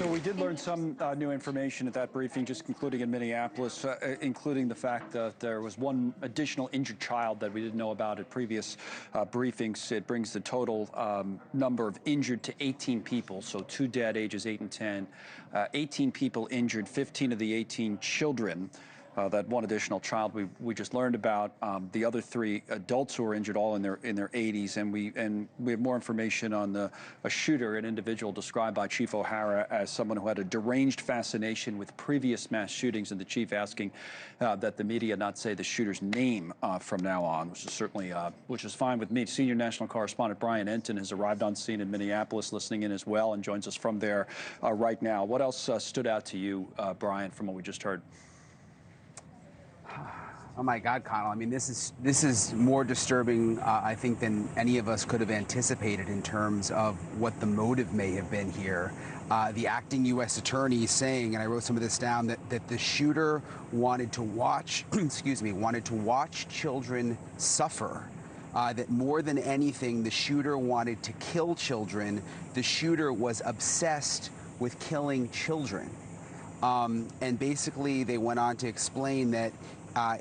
So we did learn some new information at that briefing just concluding in Minneapolis, including the fact that there was one additional injured child that we didn't know about at previous briefings. It brings the total number of injured to 18 people, so 2 dead, ages 8 and 10. 18 people injured, 15 of the 18 children. That one additional child we just learned about. The other 3 adults who were injured, all in their 80s, and we have more information on a shooter, an individual described by Chief O'Hara as someone who had a deranged fascination with previous mass shootings, and the chief asking that the media not say the shooter's name from now on, which is fine with me. Senior national correspondent Brian Enton has arrived on scene in Minneapolis, listening in as well, and joins us from there right now. What else stood out to you, Brian, from what we just heard? Oh my God, Connell! I mean, this is more disturbing, I think, than any of us could have anticipated in terms of what the motive may have been here. The acting U.S. attorney saying, and I wrote some of this down, that the shooter wanted to watch, wanted to watch children suffer. That more than anything, the shooter wanted to kill children. The shooter was obsessed with killing children. And basically, they went on to explain that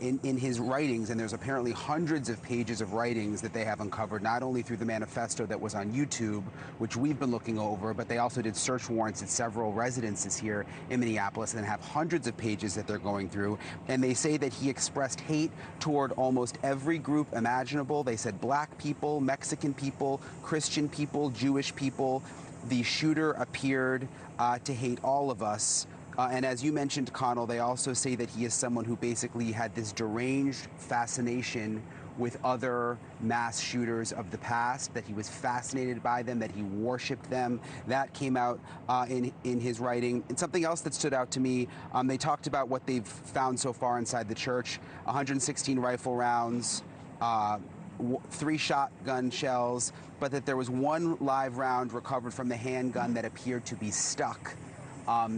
in his writings, and there's apparently hundreds of pages of writings that they have uncovered, not only through the manifesto that was on YouTube, which we've been looking over, but they also did search warrants at several residences here in Minneapolis and have hundreds of pages that they're going through. And they say that he expressed hate toward almost every group imaginable. They said black people, Mexican people, Christian people, Jewish people. The shooter appeared to hate all of us. And as you mentioned, Connell, they also say that he is someone who basically had this deranged fascination with other mass shooters of the past, that he was fascinated by them, that he worshipped them. That came out in his writing. And something else that stood out to me, they talked about what they've found so far inside the church: 116 rifle rounds, 3 shotgun shells, but that there was 1 live round recovered from the handgun that appeared to be stuck.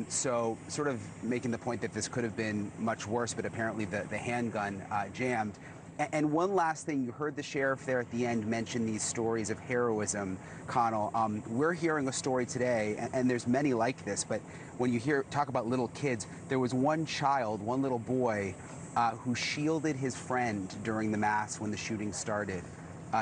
So sort of making the point that this could have been much worse, but apparently the handgun jammed. And one last thing, you heard the sheriff there at the end mention these stories of heroism, Connell. We're hearing a story today, and there's many like this, but when you talk about little kids, there was one child, one little boy, who shielded his friend during the mass when the shooting started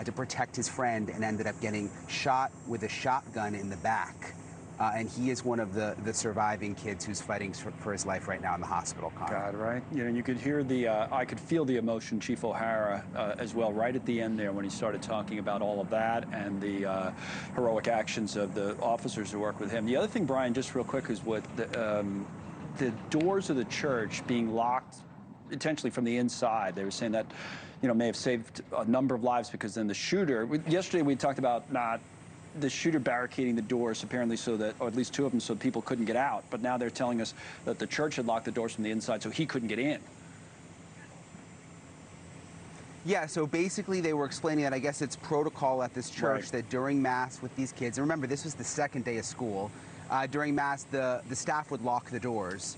to protect his friend, and ended up getting shot with a shotgun in the back. And he is one of the surviving kids who's fighting for his life right now in the hospital. God, right? You know, you could hear I could feel the emotion, Chief O'Hara, as well, right at the end there when he started talking about all of that and the heroic actions of the officers who work with him. The other thing, Brian, just real quick, is what the doors of the church being locked intentionally from the inside. They were saying that, you know, may have saved a number of lives, because then the shooter, yesterday we talked about the shooter barricading the doors, apparently, so that, or at least 2 of them, so people couldn't get out. But now they're telling us that the church had locked the doors from the inside, so he couldn't get in. Yeah, so basically they were explaining that I guess it's protocol at this church, right, that during Mass with these kids, and remember, this was the 2nd day of school, during Mass, the staff would lock the doors.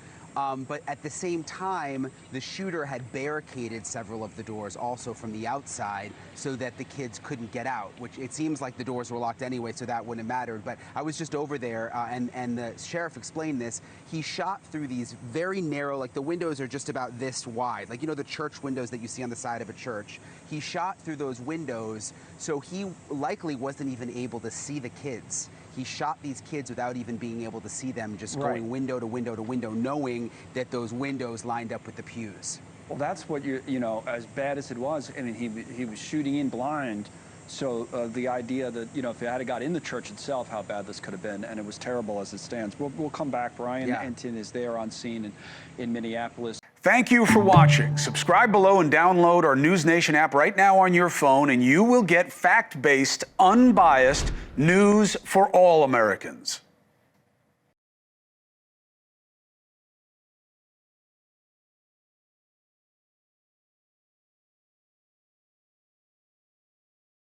But at the same time, the shooter had barricaded several of the doors also from the outside so that the kids couldn't get out, which it seems like the doors were locked anyway, so that wouldn't have mattered. But I was just over there, and the sheriff explained this. He shot through these very narrow, like the windows are just about this wide, like, you know, the church windows that you see on the side of a church. He shot through those windows, so he likely wasn't even able to see the kids. He shot these kids without even being able to see them, just going window to window to window, knowing that those windows lined up with the pews. Well, that's what you know, as bad as it was, I mean, he was shooting in blind. So the idea that, you know, if it had got in the church itself, how bad this could have been, and it was terrible as it stands. We'll come back. Brian Enton is there on scene in Minneapolis. Thank you for watching. Subscribe below and download our NewsNation app right now on your phone, and you will get fact-based, unbiased news for all Americans.